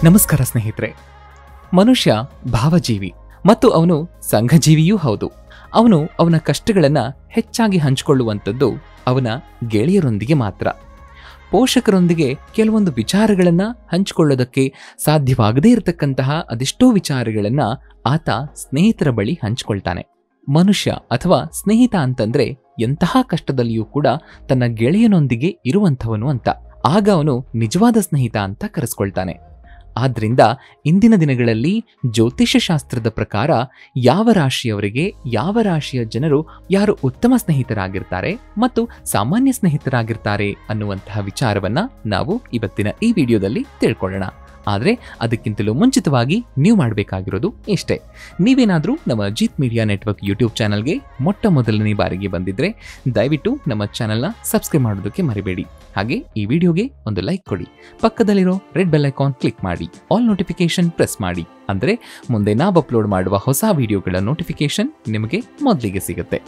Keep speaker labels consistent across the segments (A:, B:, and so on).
A: ನಮಸ್ಕಾರ ಸ್ನೇಹಿತರೆ. ಮನುಷ್ಯ ಭಾವಜೀವಿ ಮತ್ತು ಅವನು ಸಂಘಜೀವಿಯೂ ಹೌದು. ಅವನು ಅವನ ಕಷ್ಟಗಳನ್ನು ಹೆಚ್ಚಾಗಿ ಹಂಚಿಕೊಳ್ಳುವಂಥದ್ದು ಅವನ ಗೆಳೆಯರೊಂದಿಗೆ ಮಾತ್ರ. ಪೋಷಕರೊಂದಿಗೆ ಕೆಲವೊಂದು ವಿಚಾರಗಳನ್ನು ಹಂಚಿಕೊಳ್ಳೋದಕ್ಕೆ ಸಾಧ್ಯವಾಗದೇ ಇರತಕ್ಕಂತಹ ಅದೆಷ್ಟೋ ವಿಚಾರಗಳನ್ನು ಆತ ಸ್ನೇಹಿತರ ಬಳಿ ಹಂಚಿಕೊಳ್ತಾನೆ. ಮನುಷ್ಯ ಅಥವಾ ಸ್ನೇಹಿತ ಅಂತಂದ್ರೆ ಎಂತಹ ಕಷ್ಟದಲ್ಲಿಯೂ ಕೂಡ ತನ್ನ ಗೆಳೆಯನೊಂದಿಗೆ ಇರುವಂಥವನು ಅಂತ. ಆಗ ಅವನು ನಿಜವಾದ ಸ್ನೇಹಿತ ಅಂತ ಕರೆಸ್ಕೊಳ್ತಾನೆ. ಆದ್ರಿಂದ ಇಂದಿನ ದಿನಗಳಲ್ಲಿ ಜ್ಯೋತಿಷ್ಯ ಶಾಸ್ತ್ರದ ಪ್ರಕಾರ ಯಾವ ರಾಶಿಯವರಿಗೆ ಯಾವ ರಾಶಿಯ ಜನರು ಯಾರು ಉತ್ತಮ ಸ್ನೇಹಿತರಾಗಿರ್ತಾರೆ ಮತ್ತು ಸಾಮಾನ್ಯ ಸ್ನೇಹಿತರಾಗಿರ್ತಾರೆ ಅನ್ನುವಂತಹ ವಿಚಾರವನ್ನ ನಾವು ಇವತ್ತಿನ ಈ ವಿಡಿಯೋದಲ್ಲಿ ತಿಳ್ಕೊಳ್ಳೋಣ. ಆದರೆ ಅದಕ್ಕಿಂತಲೂ ಮುಂಚಿತವಾಗಿ ನೀವು ಮಾಡಬೇಕಾಗಿರೋದು ಇಷ್ಟೇ. ನೀವೇನಾದರೂ ನಮ್ಮ ಅಜಿತ್ ಮೀಡಿಯಾ ನೆಟ್ವರ್ಕ್ ಯೂಟ್ಯೂಬ್ ಚಾನಲ್ಗೆ ಮೊಟ್ಟ ಮೊದಲನೇ ಬಾರಿಗೆ ಬಂದಿದ್ರೆ ದಯವಿಟ್ಟು ನಮ್ಮ ಚಾನಲ್ನ ಸಬ್ಸ್ಕ್ರೈಬ್ ಮಾಡೋದಕ್ಕೆ ಮರಿಬೇಡಿ. ಹಾಗೆ ಈ ವಿಡಿಯೋಗೆ ಒಂದು ಲೈಕ್ ಕೊಡಿ. ಪಕ್ಕದಲ್ಲಿರೋ ರೆಡ್ ಬೆಲ್ ಐಕಾನ್ ಕ್ಲಿಕ್ ಮಾಡಿ, ಆಲ್ ನೋಟಿಫಿಕೇಶನ್ ಪ್ರೆಸ್ ಮಾಡಿ. ಅಂದರೆ ಮುಂದೆ ನಾವು ಅಪ್ಲೋಡ್ ಮಾಡುವ ಹೊಸ ವಿಡಿಯೋಗಳ ನೋಟಿಫಿಕೇಶನ್ ನಿಮಗೆ ಮೊದಲಿಗೆ ಸಿಗುತ್ತೆ.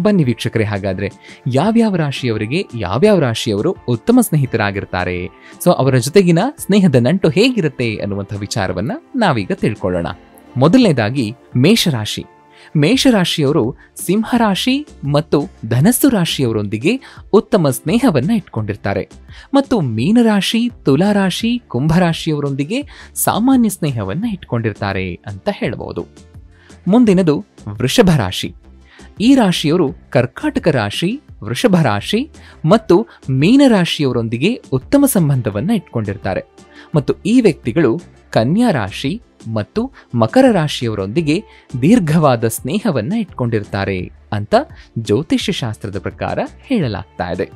A: ಬನ್ನಿ ವೀಕ್ಷಕರೇ, ಹಾಗಾದ್ರೆ ಯಾವ್ಯಾವ ರಾಶಿಯವರಿಗೆ ಯಾವ್ಯಾವ ರಾಶಿಯವರು ಉತ್ತಮ ಸ್ನೇಹಿತರಾಗಿರ್ತಾರೆ, ಸೊ ಅವರ ಜೊತೆಗಿನ ಸ್ನೇಹದ ನಂಟು ಹೇಗಿರುತ್ತೆ ಅನ್ನುವಂಥ ವಿಚಾರವನ್ನ ನಾವೀಗ ತಿಳ್ಕೊಳ್ಳೋಣ. ಮೊದಲನೇದಾಗಿ ಮೇಷರಾಶಿ. ಮೇಷರಾಶಿಯವರು ಸಿಂಹರಾಶಿ ಮತ್ತು ಧನಸ್ಸು ರಾಶಿಯವರೊಂದಿಗೆ ಉತ್ತಮ ಸ್ನೇಹವನ್ನ ಇಟ್ಕೊಂಡಿರ್ತಾರೆ ಮತ್ತು ಮೀನರಾಶಿ, ತುಲಾರಾಶಿ, ಕುಂಭರಾಶಿಯವರೊಂದಿಗೆ ಸಾಮಾನ್ಯ ಸ್ನೇಹವನ್ನ ಇಟ್ಕೊಂಡಿರ್ತಾರೆ ಅಂತ ಹೇಳಬಹುದು. ಮುಂದಿನದು ವೃಷಭ ರಾಶಿ. ಈ ರಾಶಿಯವರು ಕರ್ಕಾಟಕ ರಾಶಿ, ವೃಷಭ ರಾಶಿ ಮತ್ತು ಮೀನರಾಶಿಯವರೊಂದಿಗೆ ಉತ್ತಮ ಸಂಬಂಧವನ್ನ ಇಟ್ಕೊಂಡಿರ್ತಾರೆ ಮತ್ತು ಈ ವ್ಯಕ್ತಿಗಳು ಕನ್ಯಾ ರಾಶಿ ಮತ್ತು ಮಕರ ರಾಶಿಯವರೊಂದಿಗೆ ದೀರ್ಘವಾದ ಸ್ನೇಹವನ್ನ ಇಟ್ಕೊಂಡಿರ್ತಾರೆ ಅಂತ ಜ್ಯೋತಿಷ್ಯ ಶಾಸ್ತ್ರದ ಪ್ರಕಾರ ಹೇಳಲಾಗ್ತಾ ಇದೆ.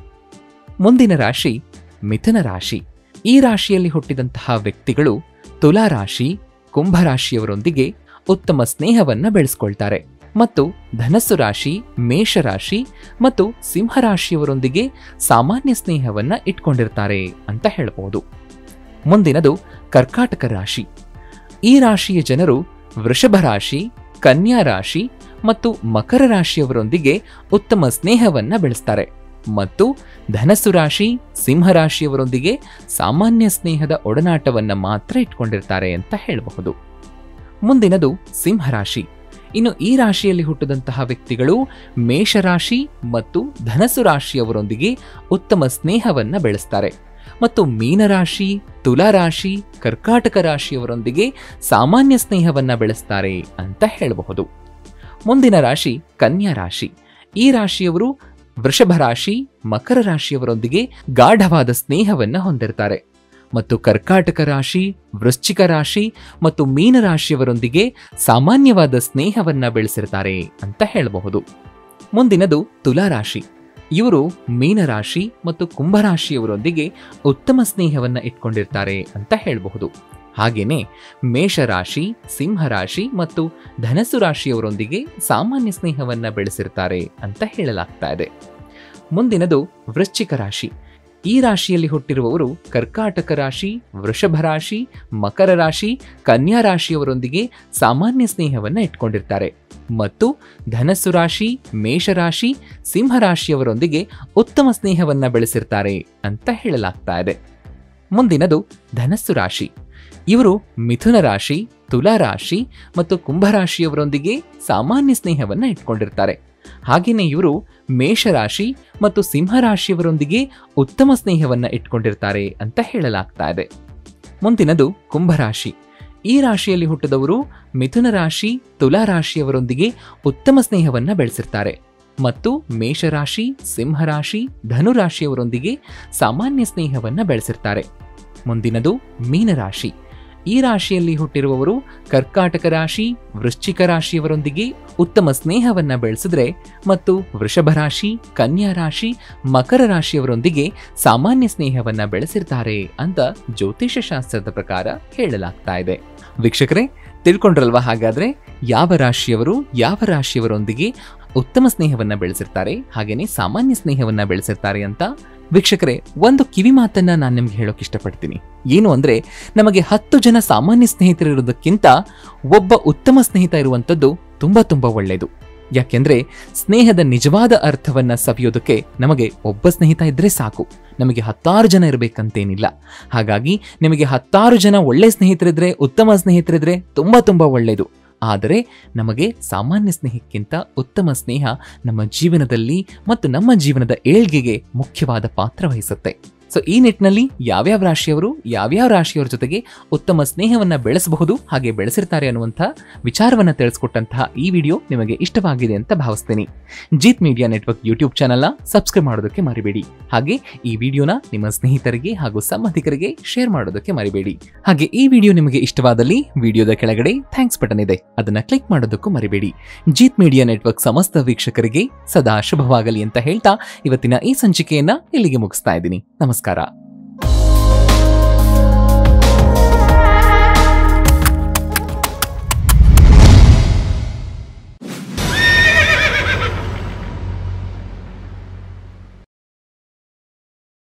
A: ಮುಂದಿನ ರಾಶಿ ಮಿಥುನ ರಾಶಿ. ಈ ರಾಶಿಯಲ್ಲಿ ಹುಟ್ಟಿದಂತಹ ವ್ಯಕ್ತಿಗಳು ತುಲಾರಾಶಿ, ಕುಂಭರಾಶಿಯವರೊಂದಿಗೆ ಉತ್ತಮ ಸ್ನೇಹವನ್ನ ಬೆಳೆಸ್ಕೊಳ್ತಾರೆ ಮತ್ತು ಧನಸ್ಸು ರಾಶಿ, ಮೇಷರಾಶಿ ಮತ್ತು ಸಿಂಹರಾಶಿಯವರೊಂದಿಗೆ ಸಾಮಾನ್ಯ ಸ್ನೇಹವನ್ನ ಇಟ್ಕೊಂಡಿರ್ತಾರೆ ಅಂತ ಹೇಳಬಹುದು. ಮುಂದಿನದು ಕರ್ಕಾಟಕ ರಾಶಿ. ಈ ರಾಶಿಯ ಜನರು ವೃಷಭ ರಾಶಿ, ಕನ್ಯಾ ರಾಶಿ ಮತ್ತು ಮಕರ ರಾಶಿಯವರೊಂದಿಗೆ ಉತ್ತಮ ಸ್ನೇಹವನ್ನ ಬೆಳೆಸ್ತಾರೆ ಮತ್ತು ಧನಸ್ಸು ರಾಶಿ, ಸಿಂಹರಾಶಿಯವರೊಂದಿಗೆ ಸಾಮಾನ್ಯ ಸ್ನೇಹದ ಒಡನಾಟವನ್ನ ಮಾತ್ರ ಇಟ್ಕೊಂಡಿರ್ತಾರೆ ಅಂತ ಹೇಳಬಹುದು. ಮುಂದಿನದು ಸಿಂಹರಾಶಿ. ಇನ್ನು ಈ ರಾಶಿಯಲ್ಲಿ ಹುಟ್ಟಿದಂತಹ ವ್ಯಕ್ತಿಗಳು ಮೇಷರಾಶಿ ಮತ್ತು ಧನಸ್ಸು ರಾಶಿಯವರೊಂದಿಗೆ ಉತ್ತಮ ಸ್ನೇಹವನ್ನ ಬೆಳೆಸ್ತಾರೆ ಮತ್ತು ಮೀನರಾಶಿ, ತುಲಾರಾಶಿ, ಕರ್ಕಾಟಕ ರಾಶಿಯವರೊಂದಿಗೆ ಸಾಮಾನ್ಯ ಸ್ನೇಹವನ್ನ ಬೆಳೆಸ್ತಾರೆ ಅಂತ ಹೇಳಬಹುದು. ಮುಂದಿನ ರಾಶಿ ಕನ್ಯಾ ರಾಶಿ. ಈ ರಾಶಿಯವರು ವೃಷಭ ರಾಶಿ, ಮಕರ ರಾಶಿಯವರೊಂದಿಗೆ ಗಾಢವಾದ ಸ್ನೇಹವನ್ನ ಹೊಂದಿರ್ತಾರೆ ಮತ್ತು ಕರ್ಕಾಟಕ ರಾಶಿ, ವೃಶ್ಚಿಕ ರಾಶಿ ಮತ್ತು ಮೀನರಾಶಿಯವರೊಂದಿಗೆ ಸಾಮಾನ್ಯವಾದ ಸ್ನೇಹವನ್ನ ಬೆಳೆಸಿರ್ತಾರೆ ಅಂತ ಹೇಳಬಹುದು. ಮುಂದಿನದು ತುಲಾರಾಶಿ. ಇವರು ಮೀನರಾಶಿ ಮತ್ತು ಕುಂಭರಾಶಿಯವರೊಂದಿಗೆ ಉತ್ತಮ ಸ್ನೇಹವನ್ನ ಇಟ್ಕೊಂಡಿರ್ತಾರೆ ಅಂತ ಹೇಳಬಹುದು. ಹಾಗೇನೆ ಮೇಷರಾಶಿ, ಸಿಂಹರಾಶಿ ಮತ್ತು ಧನಸ್ಸು ರಾಶಿಯವರೊಂದಿಗೆ ಸಾಮಾನ್ಯ ಸ್ನೇಹವನ್ನ ಬೆಳೆಸಿರ್ತಾರೆ ಅಂತ ಹೇಳಲಾಗ್ತಾ ಇದೆ. ಮುಂದಿನದು ವೃಶ್ಚಿಕ ರಾಶಿ. ಈ ರಾಶಿಯಲ್ಲಿ ಹುಟ್ಟಿರುವವರು ಕರ್ಕಾಟಕ ರಾಶಿ, ವೃಷಭ ರಾಶಿ, ಮಕರ ರಾಶಿ, ಕನ್ಯಾ ರಾಶಿಯವರೊಂದಿಗೆ ಸಾಮಾನ್ಯ ಸ್ನೇಹವನ್ನ ಇಟ್ಕೊಂಡಿರ್ತಾರೆ ಮತ್ತು ಧನಸ್ಸು ರಾಶಿ, ಮೇಷರಾಶಿ, ಸಿಂಹರಾಶಿಯವರೊಂದಿಗೆ ಉತ್ತಮ ಸ್ನೇಹವನ್ನ ಬೆಳೆಸಿರ್ತಾರೆ ಅಂತ ಹೇಳಲಾಗ್ತಾ ಇದೆ. ಮುಂದಿನದು ಧನಸ್ಸು ರಾಶಿ. ಇವರು ಮಿಥುನ ರಾಶಿ, ತುಲಾರಾಶಿ ಮತ್ತು ಕುಂಭರಾಶಿಯವರೊಂದಿಗೆ ಸಾಮಾನ್ಯ ಸ್ನೇಹವನ್ನ ಇಟ್ಕೊಂಡಿರ್ತಾರೆ. ಹಾಗೆಯೇ ಇವರು ಮೇಷರಾಶಿ ಮತ್ತು ಸಿಂಹರಾಶಿಯವರೊಂದಿಗೆ ಉತ್ತಮ ಸ್ನೇಹವನ್ನ ಇಟ್ಕೊಂಡಿರ್ತಾರೆ ಅಂತ ಹೇಳಲಾಗ್ತಾ ಇದೆ. ಮುಂದಿನದು ಕುಂಭರಾಶಿ. ಈ ರಾಶಿಯಲ್ಲಿ ಹುಟ್ಟಿದವರು ಮಿಥುನ ರಾಶಿ, ತುಲಾರಾಶಿಯವರೊಂದಿಗೆ ಉತ್ತಮ ಸ್ನೇಹವನ್ನ ಬೆಳೆಸಿರ್ತಾರೆ ಮತ್ತು ಮೇಷರಾಶಿ, ಸಿಂಹರಾಶಿ, ಧನುರಾಶಿಯವರೊಂದಿಗೆ ಸಾಮಾನ್ಯ ಸ್ನೇಹವನ್ನ ಬೆಳೆಸಿರ್ತಾರೆ. ಮುಂದಿನದು ಮೀನರಾಶಿ. ಈ ರಾಶಿಯಲ್ಲಿ ಹುಟ್ಟಿರುವವರು ಕರ್ಕಾಟಕ ರಾಶಿ, ವೃಶ್ಚಿಕ ರಾಶಿಯವರೊಂದಿಗೆ ಉತ್ತಮ ಸ್ನೇಹವನ್ನ ಬೆಳೆಸಿದ್ರೆ ಮತ್ತು ವೃಷಭ ರಾಶಿ, ಕನ್ಯಾ ರಾಶಿ, ಮಕರ ರಾಶಿಯವರೊಂದಿಗೆ ಸಾಮಾನ್ಯ ಸ್ನೇಹವನ್ನ ಬೆಳೆಸಿರ್ತಾರೆ ಅಂತ ಜ್ಯೋತಿಷ್ಯ ಶಾಸ್ತ್ರದ ಪ್ರಕಾರ ಹೇಳಲಾಗ್ತಾ ಇದೆ. ವೀಕ್ಷಕರೇ, ತಿಳ್ಕೊಂಡ್ರಲ್ವಾ ಹಾಗಾದ್ರೆ ಯಾವ ರಾಶಿಯವರು ಯಾವ ರಾಶಿಯವರೊಂದಿಗೆ ಉತ್ತಮ ಸ್ನೇಹವನ್ನ ಬೆಳೆಸಿರ್ತಾರೆ ಹಾಗೇನೆ ಸಾಮಾನ್ಯ ಸ್ನೇಹವನ್ನ ಬೆಳೆಸಿರ್ತಾರೆ ಅಂತ? ವೀಕ್ಷಕರೇ, ಒಂದು ಕಿವಿ ಮಾತನ್ನ ನಾನು ನಿಮ್ಗೆ ಹೇಳೋಕೆ ಇಷ್ಟಪಡ್ತೀನಿ. ಏನು ಅಂದ್ರೆ, ನಮಗೆ 10 ಜನ ಸಾಮಾನ್ಯ ಸ್ನೇಹಿತರಿರೋದಕ್ಕಿಂತ ಒಬ್ಬ ಉತ್ತಮ ಸ್ನೇಹಿತ ಇರುವಂಥದ್ದು ತುಂಬಾ ಒಳ್ಳೆಯದು. ಯಾಕೆಂದ್ರೆ ಸ್ನೇಹದ ನಿಜವಾದ ಅರ್ಥವನ್ನ ಸವಿಯೋದಕ್ಕೆ ನಮಗೆ ಒಬ್ಬ ಸ್ನೇಹಿತ ಇದ್ರೆ ಸಾಕು, ನಮಗೆ 10 ಜನ ಇರಬೇಕಂತೇನಿಲ್ಲ. ಹಾಗಾಗಿ ನಿಮಗೆ 10 ಜನ ಒಳ್ಳೆ ಸ್ನೇಹಿತರಿದ್ರೆ, ಉತ್ತಮ ಸ್ನೇಹಿತರಿದ್ರೆ ತುಂಬಾ ತುಂಬಾ ಒಳ್ಳೆಯದು. ಆದರೆ ನಮಗೆ ಸಾಮಾನ್ಯ ಸ್ನೇಹಕ್ಕಿಂತ ಉತ್ತಮ ಸ್ನೇಹ ನಮ್ಮ ಜೀವನದಲ್ಲಿ ಮತ್ತು ನಮ್ಮ ಜೀವನದ ಏಳ್ಗೆಗೆ ಮುಖ್ಯವಾದ ಪಾತ್ರ ವಹಿಸುತ್ತೆ. ಸೊ ಈ ನಿಟ್ಟಿನಲ್ಲಿ ಯಾವ್ಯಾವ ರಾಶಿಯವರ ಜೊತೆಗೆ ಉತ್ತಮ ಸ್ನೇಹವನ್ನ ಬೆಳೆಸಬಹುದು, ಹಾಗೆ ಬೆಳೆಸಿರ್ತಾರೆ ಅನ್ನುವಂಥ ವಿಚಾರವನ್ನ ತಿಳಿಸ್ಕೊಟ್ಟಂತಹ ಈ ವಿಡಿಯೋ ನಿಮಗೆ ಇಷ್ಟವಾಗಿದೆ ಅಂತ ಭಾವಿಸ್ತೀನಿ. ಜೀತ್ ಮೀಡಿಯಾ ನೆಟ್ವರ್ಕ್ ಯೂಟ್ಯೂಬ್ ಚಾನೆಲ್ನ ಸಬ್ಸ್ಕ್ರೈಬ್ ಮಾಡೋದಕ್ಕೆ ಮರಿಬೇಡಿ. ಹಾಗೆ ಈ ವಿಡಿಯೋನ ನಿಮ್ಮ ಸ್ನೇಹಿತರಿಗೆ ಹಾಗೂ ಸಂಬಂಧಿಕರಿಗೆ ಶೇರ್ ಮಾಡೋದಕ್ಕೆ ಮರಿಬೇಡಿ. ಹಾಗೆ ಈ ವಿಡಿಯೋ ನಿಮಗೆ ಇಷ್ಟವಾದಲ್ಲಿ ವಿಡಿಯೋದ ಕೆಳಗಡೆ ಥ್ಯಾಂಕ್ಸ್ ಬಟನ್ ಇದೆ, ಅದನ್ನ ಕ್ಲಿಕ್ ಮಾಡೋದಕ್ಕೂ ಮರಿಬೇಡಿ. ಜೀತ್ ಮೀಡಿಯಾ ನೆಟ್ವರ್ಕ್ ಸಮಸ್ತ ವೀಕ್ಷಕರಿಗೆ ಸದಾ ಶುಭವಾಗಲಿ ಅಂತ ಹೇಳ್ತಾ ಇವತ್ತಿನ ಈ ಸಂಚಿಕೆಯನ್ನ ಇಲ್ಲಿಗೆ ಮುಗಿಸ್ತಾ ಇದ್ದೀನಿ. ನಮಸ್ಕಾರ.